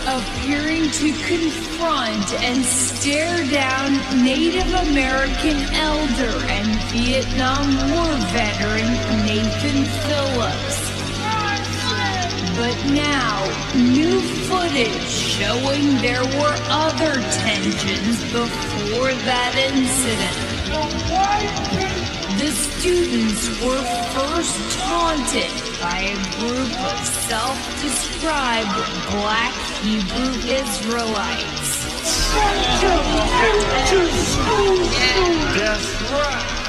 appearing to confront and stare down Native American elder and Vietnam War veteran Nathan Phillips. But now, new footage showing there were other tensions before that incident. The students were first taunted by a group of self-described Black Hebrew Israelites.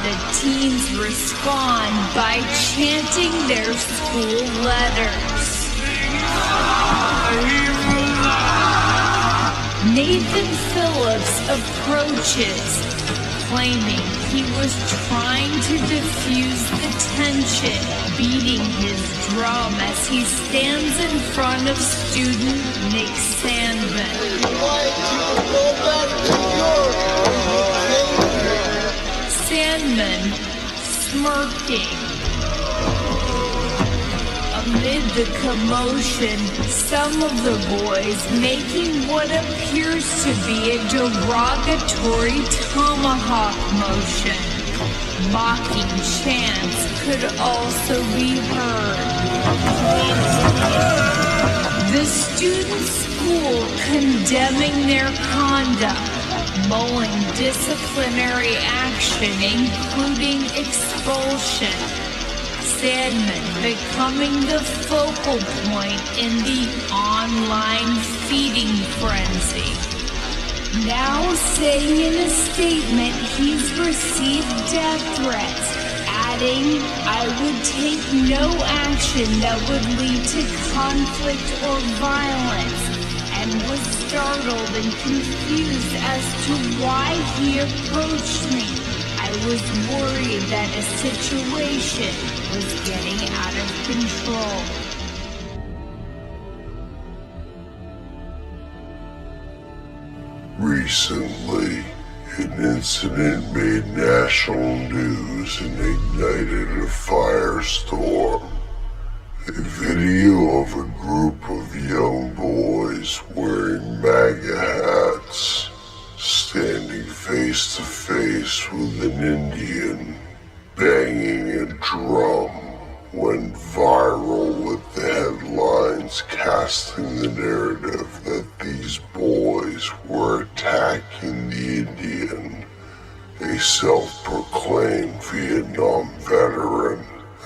The teens respond by chanting their school letters. Nathan Phillips approaches, claiming he was trying to defuse the tension, beating his drum as he stands in front of student Nick Sandman. Sandman, smirking. Amid the commotion, some of the boys making what appears to be a derogatory tomahawk motion. Mocking chants could also be heard. The student school condemning their conduct, mulling disciplinary action including expulsion. Sandman becoming the focal point in the online feeding frenzy. Now saying in a statement he's received death threats, adding, "I would take no action that would lead to conflict or violence," and was startled and confused as to why he approached me. I was worried that a situation was getting out of control. Recently, an incident made national news and ignited a firestorm. A video of a group of young boys wearing MAGA hats standing face to face with an Indian banging a drum went viral, with the headlines casting the narrative that these boys were attacking the Indian, a self-proclaimed Vietnam veteran,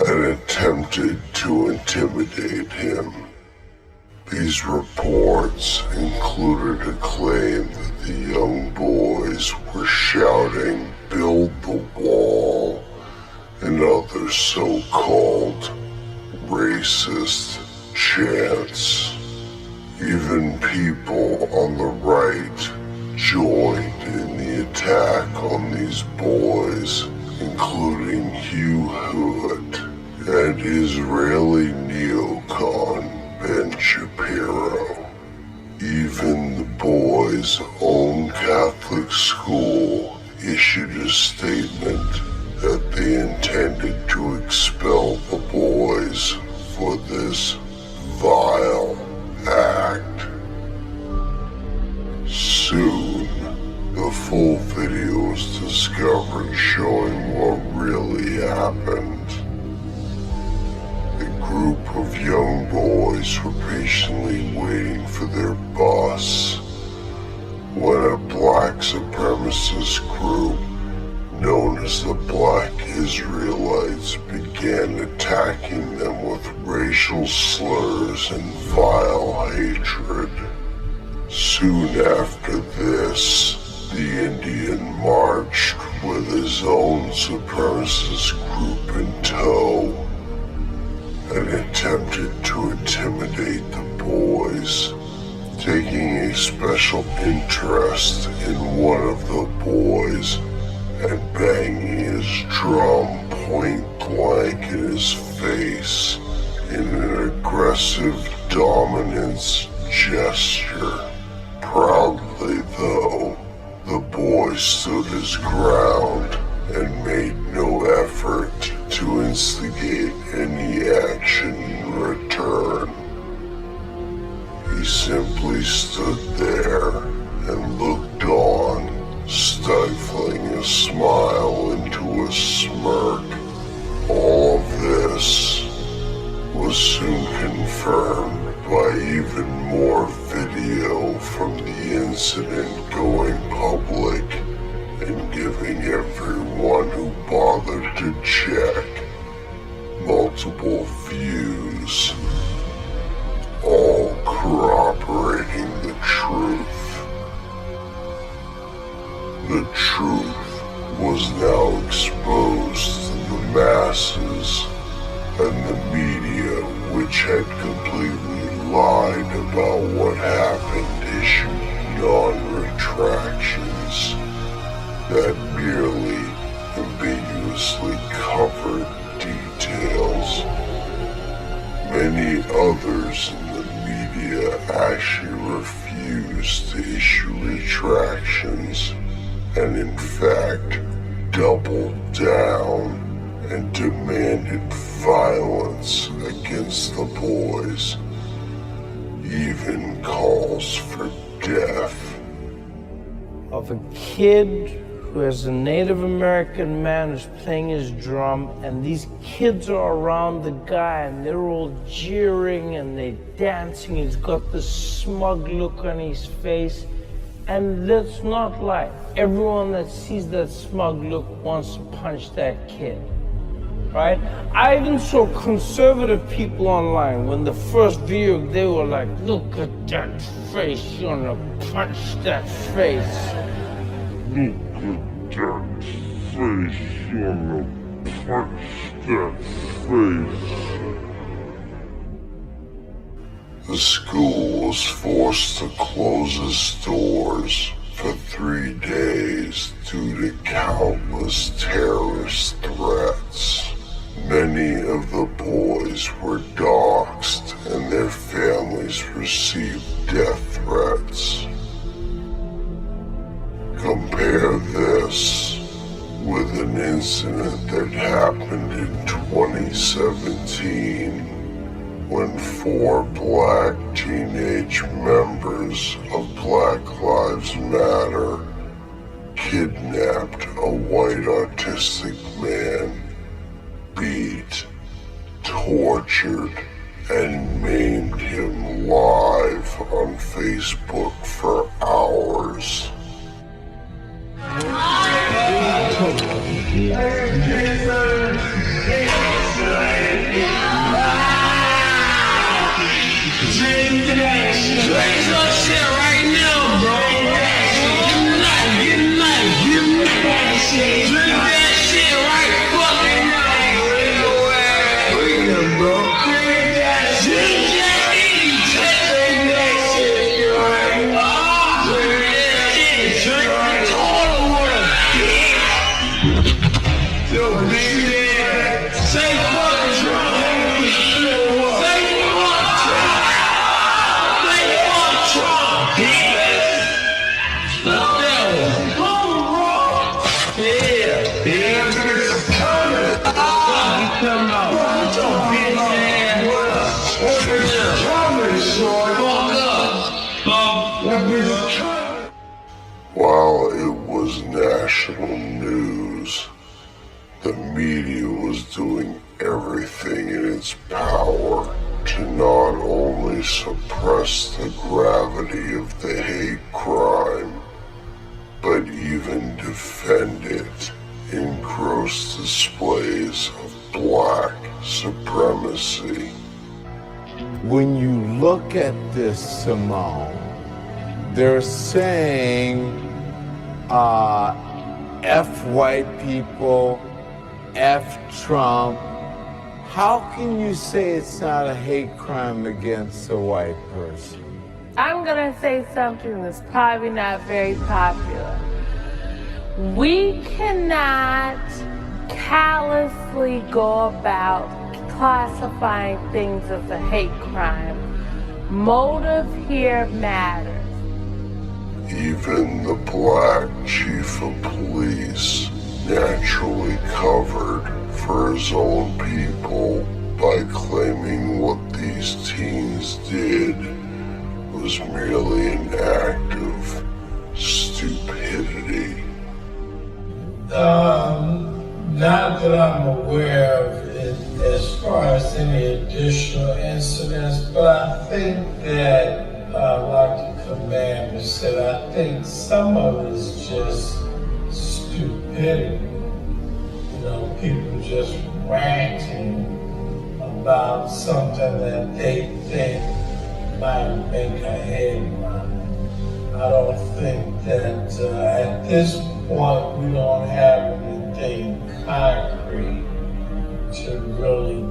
and attempted to intimidate him. These reports included a claim that the young boys were shouting, "Build the wall," and other so-called racist chants. Even people on the right joined in the attack on these boys, including Hugh Hewitt and Israeli neocon Ben Shapiro. Even the boys' own Catholic school issued a statement that they intended to expel the boys for this vile act. Soon, the full video was discovered showing what really happened. A group of young boys were patiently waiting for their bus when a black supremacist group known as the Black Israelites began attacking them with racial slurs and vile hatred. Soon after this, the Indian marched with his own supremacist group in tow and attempted to intimidate the boys, taking a special interest in one of the boys and banging his drum point blank in his face in an aggressive dominance gesture. Proudly, though, the boy stood his ground and made no effort to instigate any action in return. He simply stood there and looked on, stifling a smile into a smirk. All of this was soon confirmed by even more video from the incident going public and giving everyone who bothered to check multiple views, all corroborating the truth. The truth was now exposed to the masses, and the media, which had completely lied about what happened, issued non-retractions that merely ambiguously covered details. Many others in the media actually refused to issue retractions and in fact doubled down and demanded violence against the boys, even calls for death. Of a kid who has a Native American man who's playing his drum, and these kids are around the guy and they're all jeering and they're dancing. He's got this smug look on his face. And let's not lie, everyone that sees that smug look wants to punch that kid, right? I even saw conservative people online when the first video, they were like, look at that face, you wanna punch that face. Look at that face, you wanna punch that face. The school was forced to close its doors for 3 days due to countless terrorist threats. Many of the boys were doxxed and their families received death threats. Compare this with an incident that happened in 2017 when 4 black teenage members of Black Lives Matter kidnapped a white autistic man, beat, tortured, and maimed him live on Facebook for hours. While it was national news, the media was doing everything in its power to not only suppress the gravity of the hate crime, but even defend it in gross displays of black supremacy. When you look at this, Simone, they're saying F white people, F Trump. How can you say it's not a hate crime against a white person? I'm gonna say something that's probably not very popular. We cannot callously go about classifying things as a hate crime. Motive here matters. Even the black chief of police naturally covered for his own people by claiming what these teens did was was merely an act of stupidity? Not that I'm aware of it as far as any additional incidents, but I think that, like the commander said, I think some of it is just stupidity. You know, people just ranting about something that they think might make a headline. I don't think that at this point we don't have anything concrete to really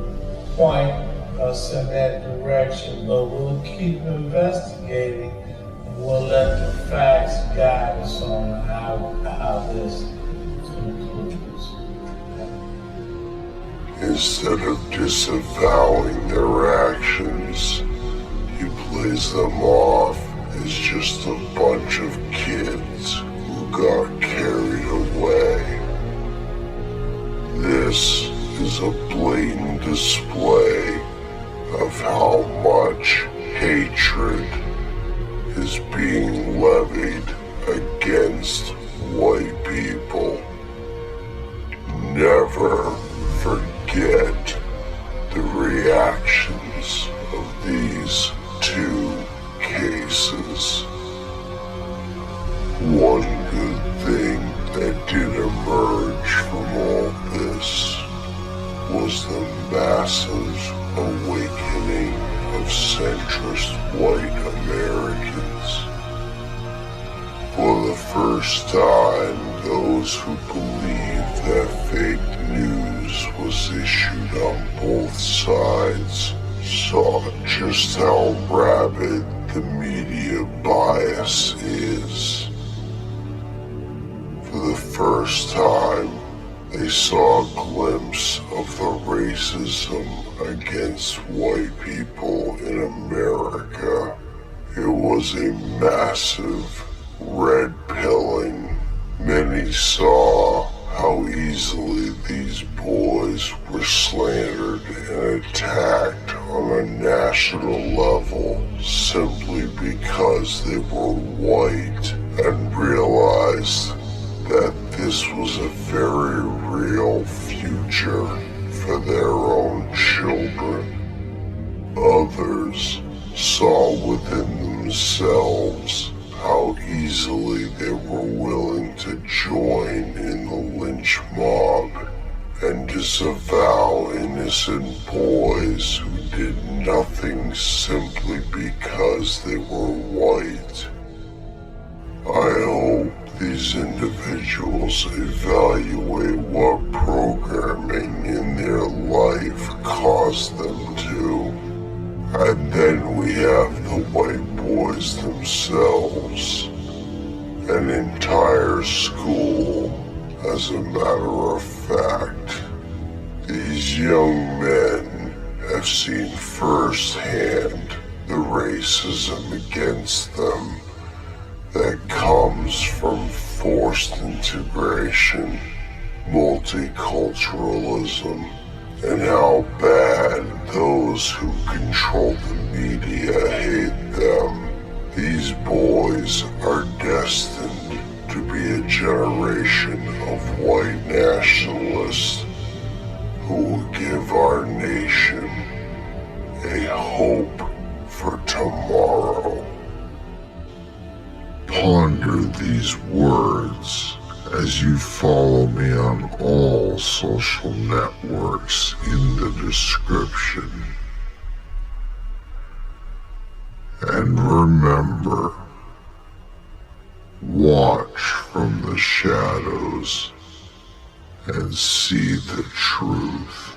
point us in that direction, but we'll keep investigating and we'll let the facts guide us on how this concludes. Instead of disavowing their actions, he plays them off as just a bunch of kids who got carried away. This is a blatant display of how much hatred is being levied against white people. Never forget the reactions of these two cases. One good thing that did emerge from all this was the massive awakening of centrist white Americans. For the first time, those who believed that fake news was issued on both sides saw just how rabid the media bias is. For the first time, they saw a glimpse of the racism against white people in America. It was a massive red pilling. Many saw how easily these boys were slandered and attacked on a national level simply because they were white, and realized that this was a very real future for their own children. Others saw within themselves how easily they were willing to join in the lynch mob and disavow innocent boys who did nothing simply because they were white. I hope these individuals evaluate what programming in their life caused them to. And then we have the white boys themselves, an entire school. As a matter of fact, these young men have seen firsthand the racism against them that comes from forced integration, multiculturalism, and how bad those who control the media hate them. These boys are destined to be a generation of white nationalists who will give our nation a hope for tomorrow. Ponder these words as you follow me on all social networks in the description. And remember, watch from the shadows and see the truth.